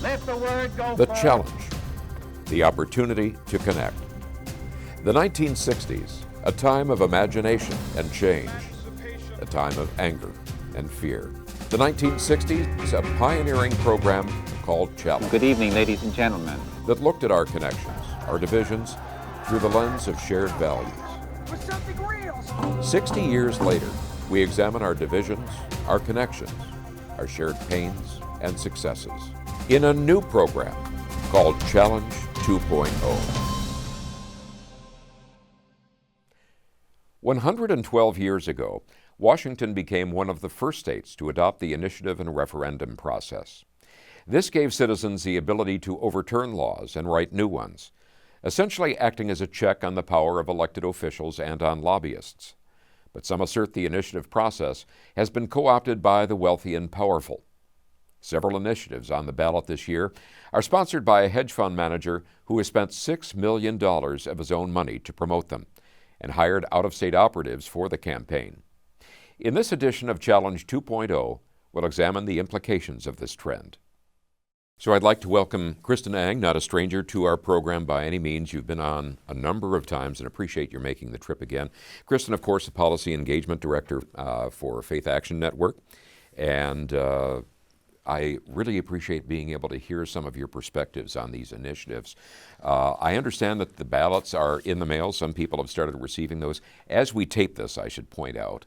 Let the word go The forth. challenge, the opportunity to connect. The 1960s, a time of imagination and change, a time of anger and fear. The 1960s, a pioneering program called Challenge Good evening, ladies and gentlemen. that looked at our connections, our divisions, through the lens of shared values. For something real. 60 years later, we examine our divisions, our connections, our shared pains and successes in a new program called Challenge 2.0. 112 years ago, Washington became one of the first states to adopt the initiative and referendum process. This gave citizens the ability to overturn laws and write new ones, essentially acting as a check on the power of elected officials and on lobbyists. But some assert the initiative process has been co-opted by the wealthy and powerful. Several initiatives on the ballot this year are sponsored by a hedge fund manager who has spent $6 million of his own money to promote them and hired out-of-state operatives for the campaign. In this edition of Challenge 2.0, we'll examine the implications of this trend. So I'd like to welcome Kristen Ang, not a stranger to our program by any means. You've been on a number of times and appreciate your making the trip again. Kristen, of course, the Policy Engagement Director for Faith Action Network. And I really appreciate being able to hear some of your perspectives on these initiatives. I understand that the ballots are in the mail. Some people have started receiving those. As we tape this, I should point out.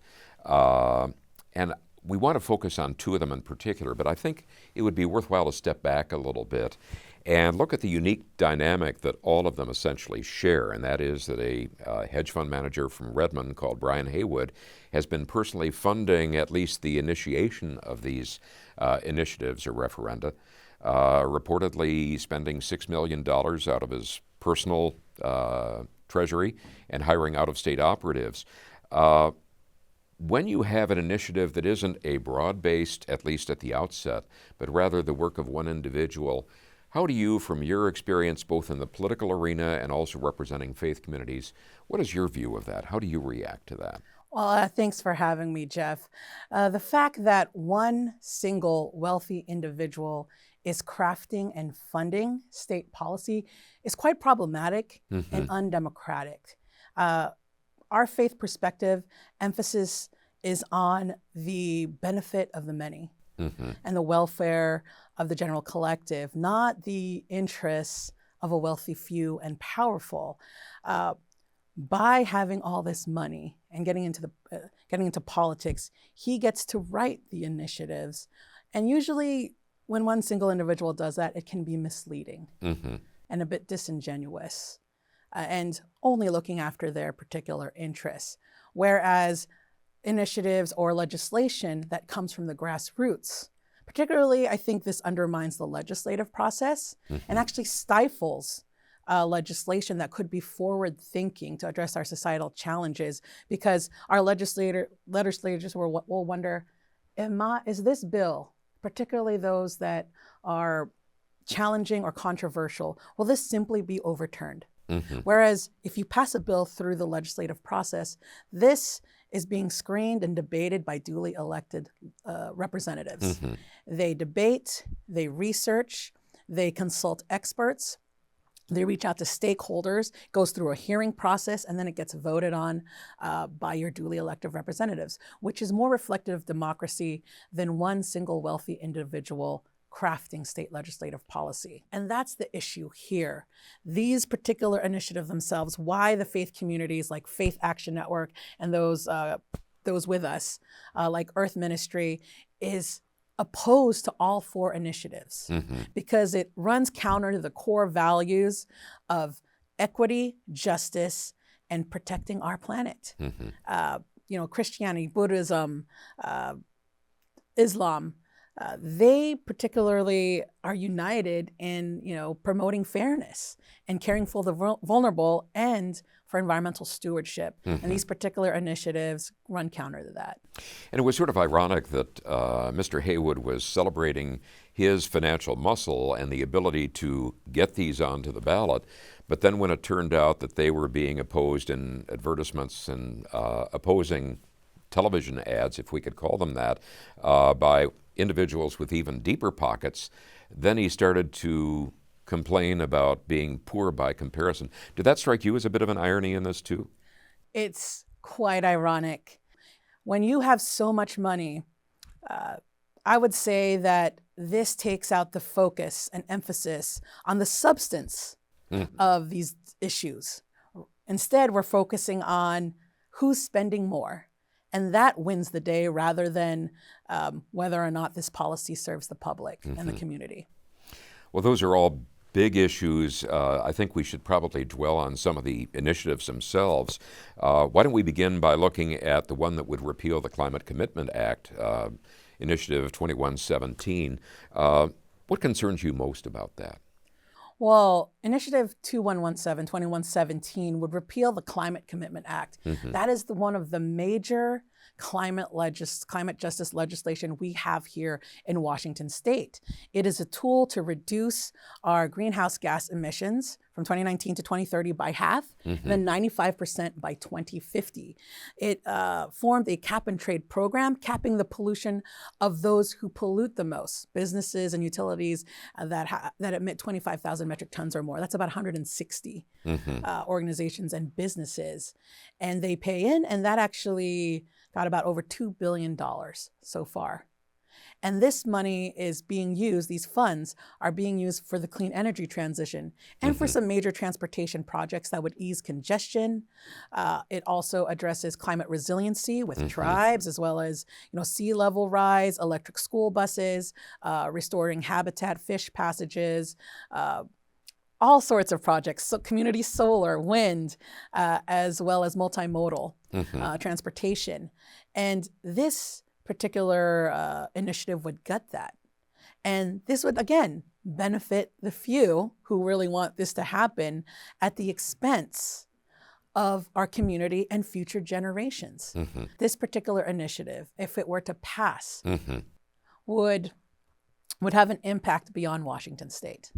And we want to focus on two of them in particular, but I think it would be worthwhile to step back a little bit and look at the unique dynamic that all of them essentially share, and that is that a hedge fund manager from Redmond called Brian Haywood has been personally funding at least the initiation of these initiatives or referenda, reportedly spending $6 million out of his personal treasury and hiring out-of-state operatives. When you have an initiative that isn't a broad-based, at least at the outset, but rather the work of one individual, how do you, from your experience both in the political arena and also representing faith communities, what is your view of that? How do you react to that? Well, thanks for having me, Jeff. The fact that one single wealthy individual is crafting and funding state policy is quite problematic and undemocratic. Our faith perspective emphasis is on the benefit of the many and the welfare of the general collective, not the interests of a wealthy few and powerful. By having all this money and getting into politics, he gets to write the initiatives. And usually when one single individual does that, it can be misleading and a bit disingenuous. And only looking after their particular interests. Whereas initiatives or legislation that comes from the grassroots, particularly I think this undermines the legislative process and actually stifles legislation that could be forward-thinking to address our societal challenges, because our legislators will wonder, is this bill, particularly those that are challenging or controversial, will this simply be overturned? Whereas if you pass a bill through the legislative process, this is being screened and debated by duly elected representatives. They debate, they research, they consult experts, they reach out to stakeholders, goes through a hearing process, and then it gets voted on by your duly elected representatives, which is more reflective of democracy than one single wealthy individual crafting state legislative policy. And that's the issue here. These particular initiatives themselves, why the faith communities like Faith Action Network and those with us, like Earth Ministry, is opposed to all four initiatives because it runs counter to the core values of equity, justice, and protecting our planet. Christianity, Buddhism, Islam, they particularly are united in, promoting fairness and caring for the vulnerable and for environmental stewardship. And these particular initiatives run counter to that. And it was sort of ironic that Mr. Haywood was celebrating his financial muscle and the ability to get these onto the ballot. But then when it turned out that they were being opposed in advertisements and opposing television ads, if we could call them that, by individuals with even deeper pockets, Then he started to complain about being poor by comparison. Did that strike you as a bit of an irony in this too? It's quite ironic. When you have so much money, I would say that this takes out the focus and emphasis on the substance of these issues. Instead, we're focusing on who's spending more. And that wins the day rather than whether or not this policy serves the public and the community. Well, those are all big issues. I think we should probably dwell on some of the initiatives themselves. Why don't we begin by looking at the one that would repeal the Climate Commitment Act, Initiative 2117. What concerns you most about that? Well, Initiative 2117 would repeal the Climate Commitment Act. That is one of the major climate justice legislation we have here in Washington State. It is a tool to reduce our greenhouse gas emissions from 2019 to 2030 by half, and then 95% by 2050. It formed a cap and trade program, capping the pollution of those who pollute the most, businesses and utilities that emit 25,000 metric tons or more. That's about 160 organizations and businesses. And they pay in, and that actually got about over $2 billion so far. And this money is being used, these funds are being used for the clean energy transition and for some major transportation projects that would ease congestion. It also addresses climate resiliency with tribes, as well as sea level rise, electric school buses, restoring habitat, fish passages, all sorts of projects, so community solar, wind, as well as multimodal transportation. And this particular initiative would gut that. And this would, again, benefit the few who really want this to happen at the expense of our community and future generations. This particular initiative, if it were to pass, would have an impact beyond Washington State.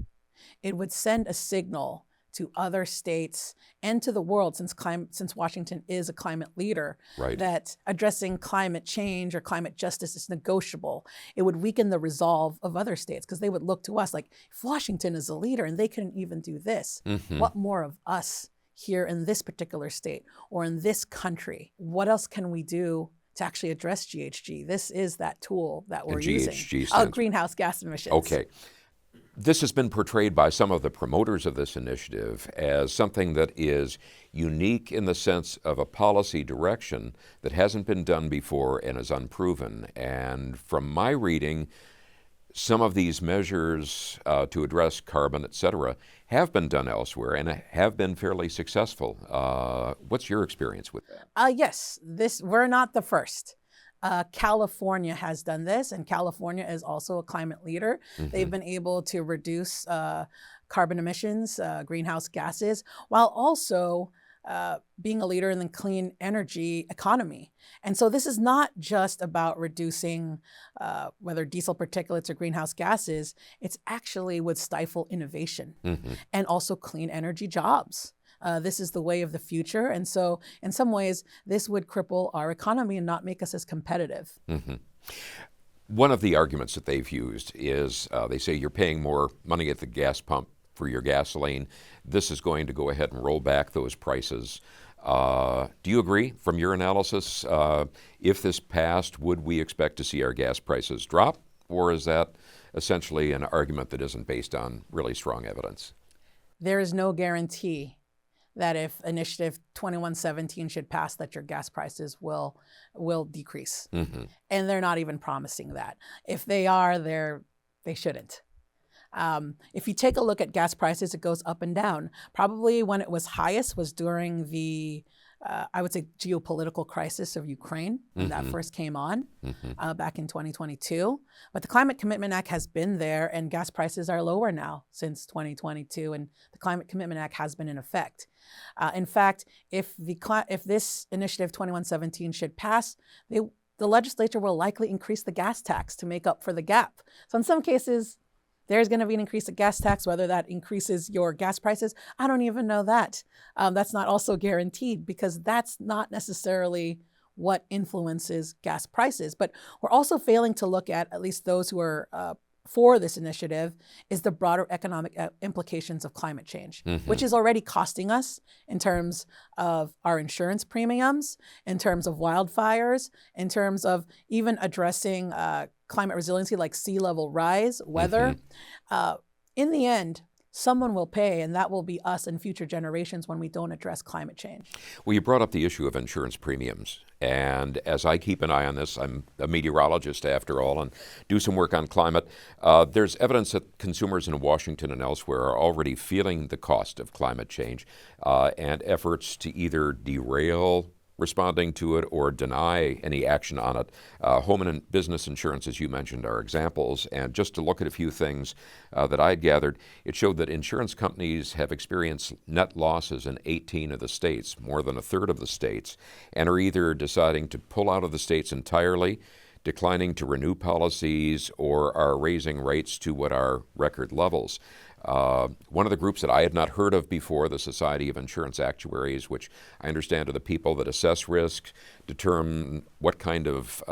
It would send a signal to other states and to the world, since Washington is a climate leader, that addressing climate change or climate justice is negotiable. It would weaken the resolve of other states because they would look to us like, if Washington is a leader and they couldn't even do this, what more of us here in this particular state or in this country? What else can we do to actually address GHG? This is that tool that we're using. Greenhouse gas emissions. Okay. This has been portrayed by some of the promoters of this initiative as something that is unique in the sense of a policy direction that hasn't been done before and is unproven. And from my reading, some of these measures to address carbon, et cetera, have been done elsewhere and have been fairly successful. What's your experience with that? Yes, we're not the first. California has done this, and California is also a climate leader. They've been able to reduce carbon emissions, greenhouse gases, while also being a leader in the clean energy economy. And so this is not just about reducing whether diesel particulates or greenhouse gases. It's actually would stifle innovation and also clean energy jobs. This is the way of the future. And so in some ways, this would cripple our economy and not make us as competitive. One of the arguments that they've used is they say you're paying more money at the gas pump for your gasoline. This is going to go ahead and roll back those prices. Do you agree from your analysis? If this passed, would we expect to see our gas prices drop? Or is that essentially an argument that isn't based on really strong evidence? There is no guarantee that if Initiative 2117 should pass, that your gas prices will decrease. And they're not even promising that. If they are, they shouldn't. If you take a look at gas prices, it goes up and down. Probably when it was highest was during the, I would say, geopolitical crisis of Ukraine, when that first came on back in 2022. But the Climate Commitment Act has been there, and gas prices are lower now since 2022, and the Climate Commitment Act has been in effect. In fact, if this Initiative 2117 should pass, the legislature will likely increase the gas tax to make up for the gap. So in some cases, there's going to be an increase in gas tax. Whether that increases your gas prices, I don't even know that. That's not also guaranteed, because that's not necessarily what influences gas prices. But we're also failing to look at least those who are for this initiative is the broader economic implications of climate change, which is already costing us in terms of our insurance premiums, in terms of wildfires, in terms of even addressing climate resiliency like sea level rise, weather. In the end, someone will pay, and that will be us and future generations when we don't address climate change. Well, you brought up the issue of insurance premiums. And as I keep an eye on this, I'm a meteorologist after all and do some work on climate. There's evidence that consumers in Washington and elsewhere are already feeling the cost of climate change and efforts to either derail responding to it or deny any action on it. Home and business insurance, as you mentioned, are examples. And just to look at a few things that I had gathered, it showed that insurance companies have experienced net losses in 18 of the states, more than a third of the states, and are either deciding to pull out of the states entirely, declining to renew policies, or are raising rates to what are record levels. One of the groups that I had not heard of before, the Society of Insurance Actuaries, which I understand are the people that assess risk, determine what kind of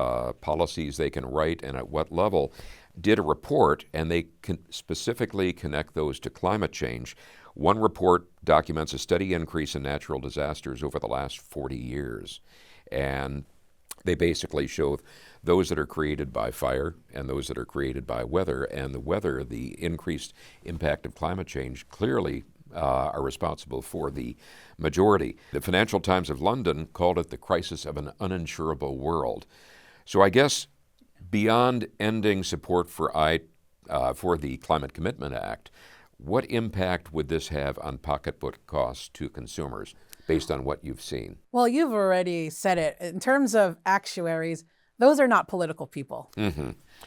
policies they can write and at what level, did a report, and they specifically connect those to climate change. One report documents a steady increase in natural disasters over the last 40 years. And they basically show those that are created by fire and those that are created by weather. And the weather, the increased impact of climate change, clearly are responsible for the majority. The Financial Times of London called it the crisis of an uninsurable world. So I guess beyond ending support for the Climate Commitment Act, what impact would this have on pocketbook costs to consumers based on what you've seen? Well, you've already said it. In terms of actuaries, those are not political people.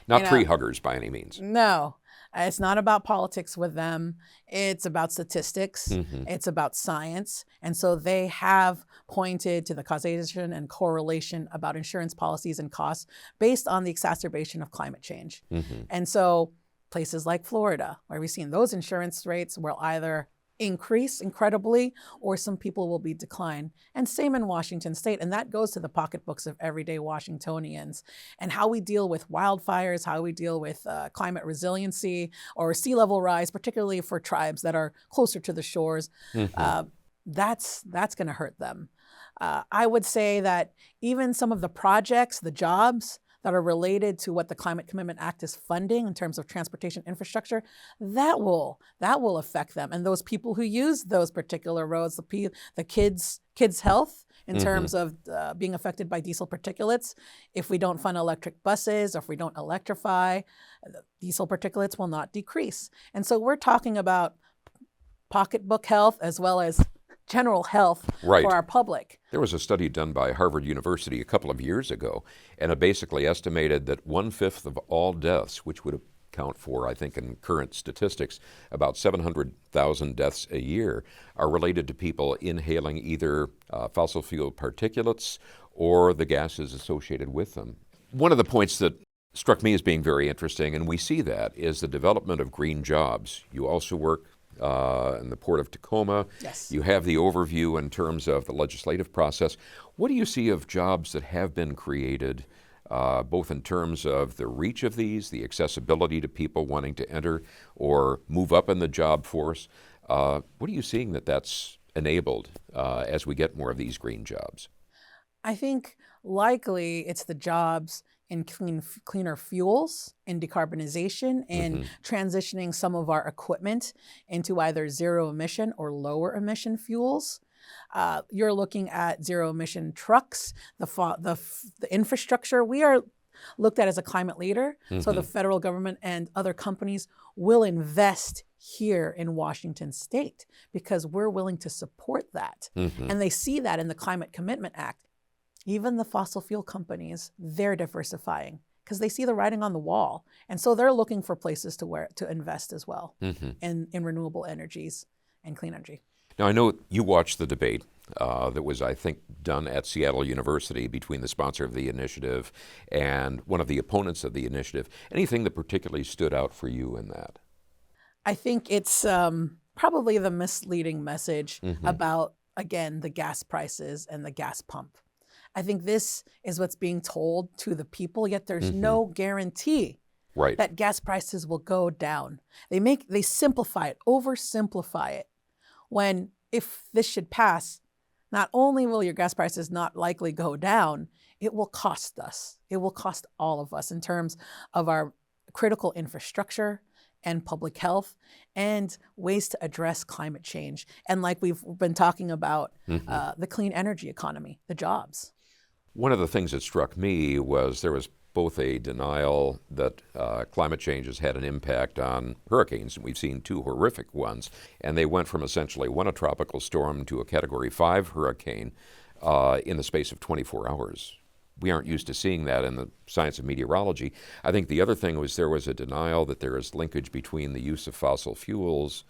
Not tree huggers by any means. No, it's not about politics with them. It's about statistics. It's about science. And so they have pointed to the causation and correlation about insurance policies and costs based on the exacerbation of climate change. And so places like Florida, where we've seen those insurance rates will either increase incredibly or some people will be declined. And same in Washington state. And that goes to the pocketbooks of everyday Washingtonians and how we deal with wildfires, how we deal with climate resiliency or sea level rise, particularly for tribes that are closer to the shores. That's going to hurt them. I would say that even some of the projects, the jobs that are related to what the Climate Commitment Act is funding in terms of transportation infrastructure, that will affect them. And those people who use those particular roads, the kids' health in terms of being affected by diesel particulates. If we don't fund electric buses, or if we don't electrify, diesel particulates will not decrease. And so we're talking about pocketbook health as well as general health for our public. There was a study done by Harvard University a couple of years ago, and it basically estimated that 1/5 of all deaths, which would account for, I think in current statistics, about 700,000 deaths a year, are related to people inhaling either fossil fuel particulates or the gases associated with them. One of the points that struck me as being very interesting, and we see that, is the development of green jobs. You also work in the Port of Tacoma. Yes. You have the overview in terms of the legislative process. What do you see of jobs that have been created, both in terms of the reach of these, the accessibility to people wanting to enter or move up in the job force? What are you seeing that's enabled as we get more of these green jobs? I think likely it's the jobs in cleaner fuels, in decarbonization, in transitioning some of our equipment into either zero emission or lower emission fuels. You're looking at zero emission trucks, the infrastructure. We are looked at as a climate leader, so the federal government and other companies will invest here in Washington state because we're willing to support that. And they see that in the Climate Commitment Act. Even the fossil fuel companies, they're diversifying because they see the writing on the wall. And so they're looking for places to invest as well in renewable energies and clean energy. Now, I know you watched the debate that was, I think, done at Seattle University between the sponsor of the initiative and one of the opponents of the initiative. Anything that particularly stood out for you in that? I think it's probably the misleading message about, again, the gas prices and the gas pump. I think this is what's being told to the people, yet there's no guarantee Right. that gas prices will go down. They simplify it, oversimplify it. When if this should pass, not only will your gas prices not likely go down, it will cost us. It will cost all of us in terms of our critical infrastructure and public health and ways to address climate change. And like we've been talking about, the clean energy economy, the jobs. One of the things that struck me was there was both a denial that climate change has had an impact on hurricanes, and we've seen two horrific ones, and they went from essentially a tropical storm to a Category 5 hurricane in the space of 24 hours. We aren't used to seeing that in the science of meteorology. I think the other thing was there was a denial that there is linkage between the use of fossil fuels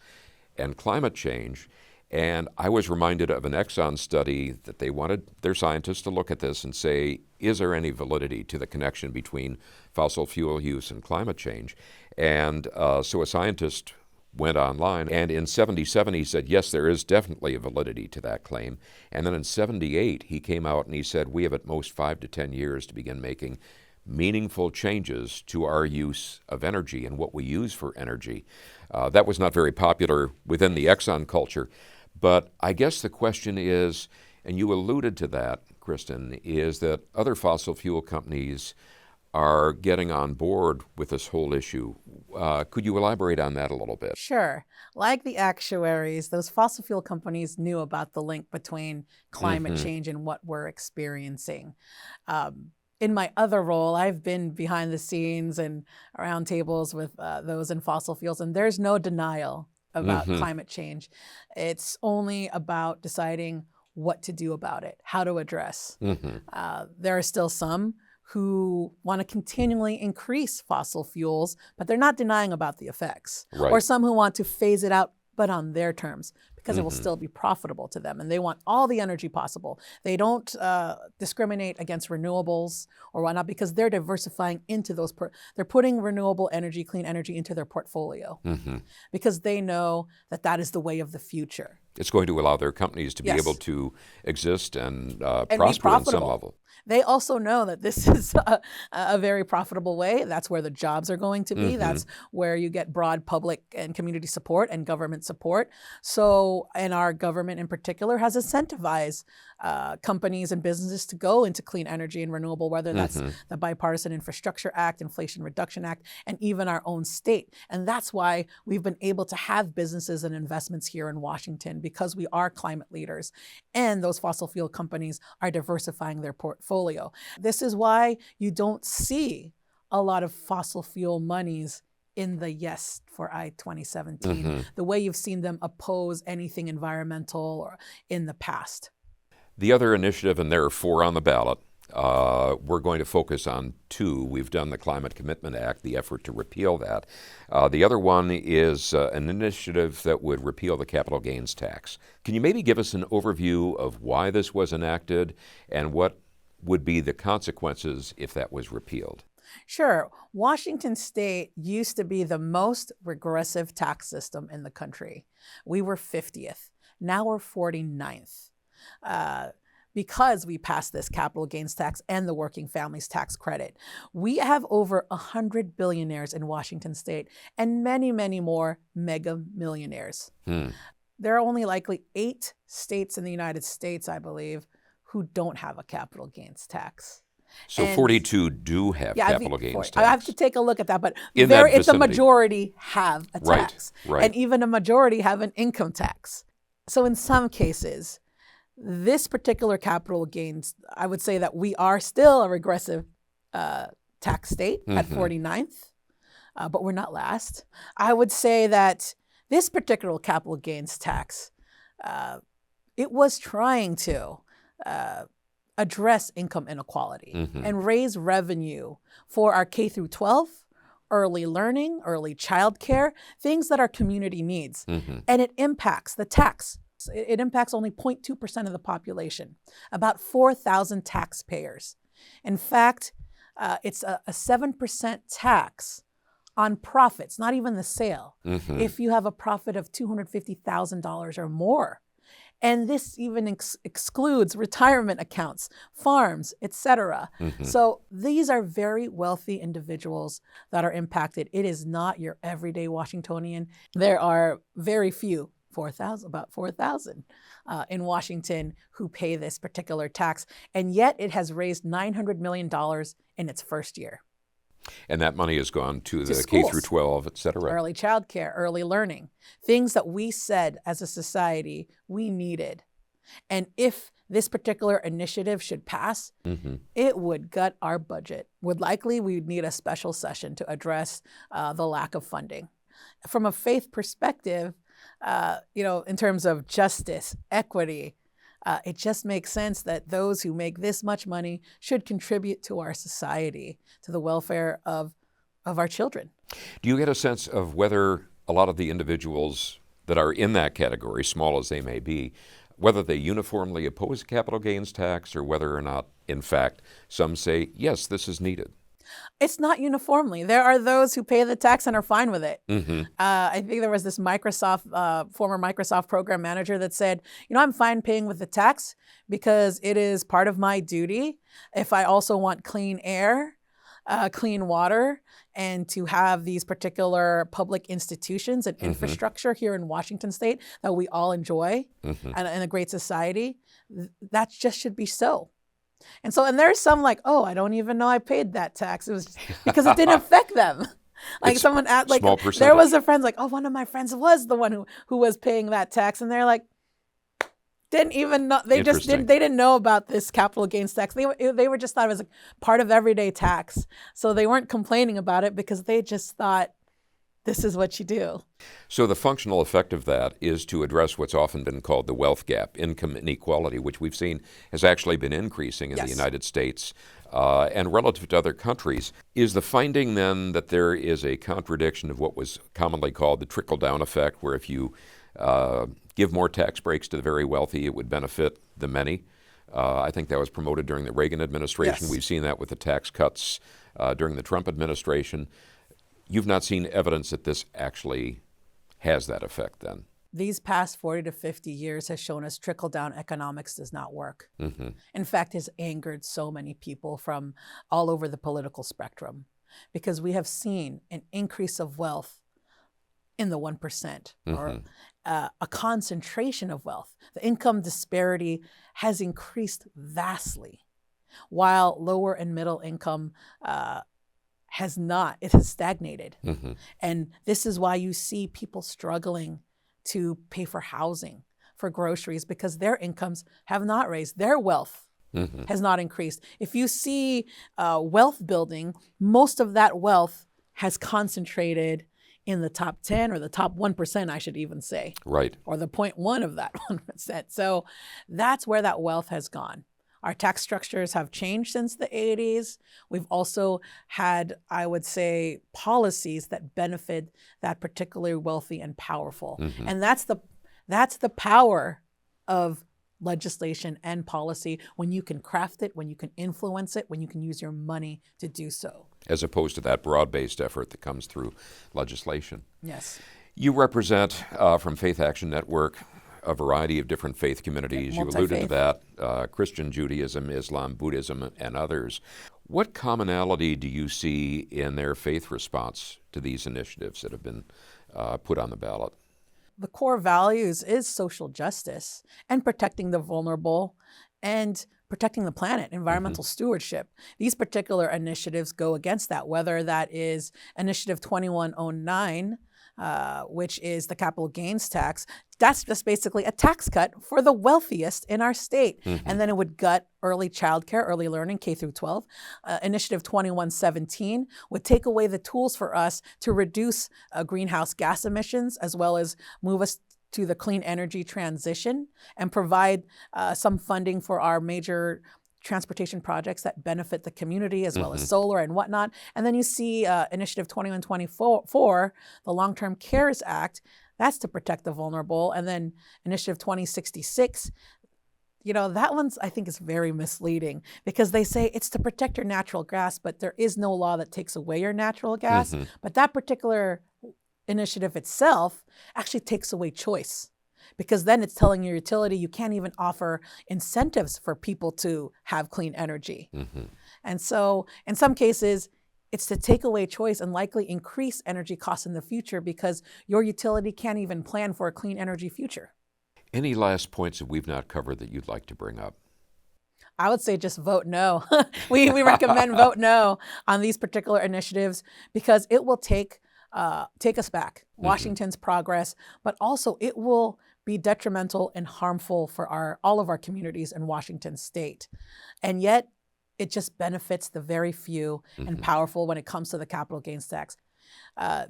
and climate change. And I was reminded of an Exxon study that they wanted their scientists to look at this and say, is there any validity to the connection between fossil fuel use and climate change? And so a scientist went online, and in 77 he said, yes, there is definitely a validity to that claim. And then in 78 he came out and he said, we have at most 5 to 10 years to begin making meaningful changes to our use of energy and what we use for energy. That was not very popular within the Exxon culture. But I guess the question is, and you alluded to that, Kristen, is that other fossil fuel companies are getting on board with this whole issue. Could you elaborate on that a little bit? Sure. Like the actuaries, those fossil fuel companies knew about the link between climate change and what we're experiencing. In my other role, I've been behind the scenes and around tables with those in fossil fuels, and there's no denial about climate change. It's only about deciding what to do about it, how to address. There are still some who want to continually increase fossil fuels, but they're not denying about the effects. Right. Or some who want to phase it out, but on their terms, because it will still be profitable to them. And they want all the energy possible. They don't discriminate against renewables or whatnot because they're diversifying into those. They're putting renewable energy, clean energy into their portfolio because they know that that is the way of the future. It's going to allow their companies to be able to exist and be prosper on some profitable. level. They also know that this is a very profitable way. That's where the jobs are going to be. That's where you get broad public and community support and government support. So, and our government in particular has incentivized companies and businesses to go into clean energy and renewable, whether that's the Bipartisan Infrastructure Act, Inflation Reduction Act, and even our own state. And that's why we've been able to have businesses and investments here in Washington, because we are climate leaders and those fossil fuel companies are diversifying their portfolio. This is why you don't see a lot of fossil fuel monies in the yes for I-2017, the way you've seen them oppose anything environmental or in the past. The other initiative, and there are 4 on the ballot, we're going to focus on 2. We've done the Climate Commitment Act, the effort to repeal that. The other one is an initiative that would repeal the capital gains tax. Can you maybe give us an overview of why this was enacted and what would be the consequences if that was repealed? Sure. Washington State used to be the most regressive tax system in the country. We were 50th. Now we're 49th. Because we passed this capital gains tax and the working families tax credit. We have over 100 billionaires in Washington State and many, many more mega millionaires. There are only likely 8 states in the United States, I believe, who don't have a capital gains tax. So 42 do have capital gains tax. I have to take a look at that, but it's a majority have a tax. Right. And even a majority have an income tax. So in some cases, this particular capital gains, I would say that we are still a regressive tax state at 49th, but we're not last. I would say that this particular capital gains tax, it was trying to address income inequality and raise revenue for our K through 12, early learning, early childcare, things that our community needs. And it impacts the tax. It impacts only 0.2% of the population, about 4,000 taxpayers. In fact, it's a 7% tax on profits, not even the sale, if you have a profit of $250,000 or more. And this even excludes retirement accounts, farms, etc. So these are very wealthy individuals that are impacted. It is not your everyday Washingtonian. There are very few, 4,000, about 4,000 in Washington who pay this particular tax. And yet it has raised $900 million in its first year. And that money has gone to the K schools. through 12, et cetera. Early childcare, early learning, things that we said as a society we needed. And if this particular initiative should pass, it would gut our budget. Would likely we'd need a special session to address the lack of funding. From a faith perspective, in terms of justice, equity, it just makes sense that those who make this much money should contribute to our society, to the welfare of our children. Do you get a sense of whether a lot of the individuals that are in that category, small as they may be, whether they uniformly oppose capital gains tax or whether or not, in fact, some say, yes, this is needed? It's not uniformly. There are those who pay the tax and are fine with it. I think there was this former Microsoft program manager that said, I'm fine paying with the tax because it is part of my duty. If I also want clean air, clean water, and to have these particular public institutions and infrastructure here in Washington state that we all enjoy and a great society, that just should be so. And there's some like, oh, I don't even know I paid that tax. It was because it didn't affect them. Like It's someone asked, like small percentage. there was a friend like, oh, one of my friends was the one who was paying that tax, and they're like, didn't even know. They just didn't. They didn't know about this capital gains tax. They were just thought it was a part of everyday tax. So they weren't complaining about it because they just thought this is what you do. So the functional effect of that is to address what's often been called the wealth gap, income inequality, which we've seen has actually been increasing in the United States and relative to other countries. Is the finding then that there is a contradiction of what was commonly called the trickle-down effect, where if you give more tax breaks to the very wealthy, it would benefit the many? I think that was promoted during the Reagan administration. Yes. We've seen that with the tax cuts during the Trump administration. You've not seen evidence that this actually has that effect then? These past 40 to 50 years has shown us trickle-down economics does not work. In fact, has angered so many people from all over the political spectrum because we have seen an increase of wealth in the 1% or a concentration of wealth. The income disparity has increased vastly, while lower and middle income has not. It has stagnated. And this is why you see people struggling to pay for housing, for groceries, because their incomes have not raised. Their wealth has not increased. If you see wealth building, most of that wealth has concentrated in the top 10 or the top 1%, I should even say. Right. Or the 0.1 of that 1%. So that's where that wealth has gone. Our tax structures have changed since the 80s. We've also had, I would say, policies that benefit that particularly wealthy and powerful. And that's the power of legislation and policy, when you can craft it, when you can influence it, when you can use your money to do so. As opposed to that broad-based effort that comes through legislation. Yes. You represent, from Faith Action Network, a variety of different faith communities. You alluded to that, Christian, Judaism, Islam, Buddhism, and others. What commonality do you see in their faith response to these initiatives that have been put on the ballot? The core values is social justice and protecting the vulnerable and protecting the planet, environmental stewardship. These particular initiatives go against that, whether that is Initiative 2109, which is the capital gains tax. That's just basically a tax cut for the wealthiest in our state. And then it would gut early childcare, early learning, K through 12. Initiative 2117 would take away the tools for us to reduce greenhouse gas emissions, as well as move us to the clean energy transition and provide some funding for our major transportation projects that benefit the community, as well as solar and whatnot. And then you see Initiative 2124, the Long-Term Cares Act, that's to protect the vulnerable. And then Initiative 2066, that one's, I think, is very misleading because they say it's to protect your natural gas, but there is no law that takes away your natural gas. But that particular initiative itself actually takes away choice, because then it's telling your utility you can't even offer incentives for people to have clean energy. And so in some cases, it's to take away choice and likely increase energy costs in the future because your utility can't even plan for a clean energy future. Any last points that we've not covered that you'd like to bring up? I would say just vote no. we recommend vote no on these particular initiatives because it will take us back, Washington's progress, but also it will be detrimental and harmful for all of our communities in Washington state. And yet it just benefits the very few and powerful when it comes to the capital gains tax.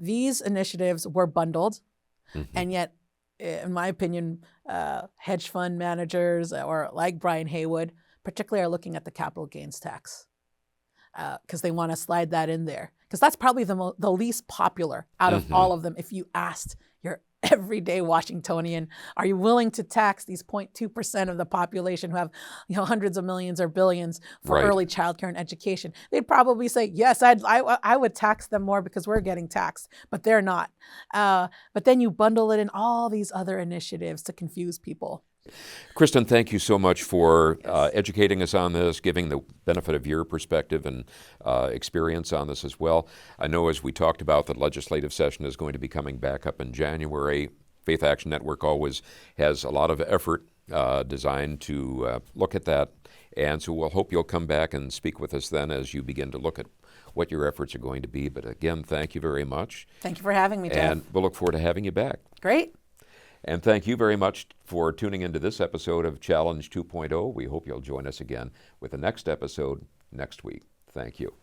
These initiatives were bundled, and yet, in my opinion, hedge fund managers or like Brian Haywood particularly are looking at the capital gains tax because they want to slide that in there. Because that's probably the least popular out of all of them. If you asked your everyday Washingtonian, are you willing to tax these 0.2% of the population who have hundreds of millions or billions for early childcare and education? They'd probably say, yes, I would tax them more because we're getting taxed, but they're not. But then you bundle it in all these other initiatives to confuse people. Kristen, thank you so much for educating us on this, giving the benefit of your perspective and experience on this as well. I know as we talked about, the legislative session is going to be coming back up in January. Faith Action Network always has a lot of effort designed to look at that. And so we'll hope you'll come back and speak with us then as you begin to look at what your efforts are going to be. But again, thank you very much. Thank you for having me, Jeff. And we'll look forward to having you back. Great. And thank you very much for tuning into this episode of Challenge 2.0. We hope you'll join us again with the next episode next week. Thank you.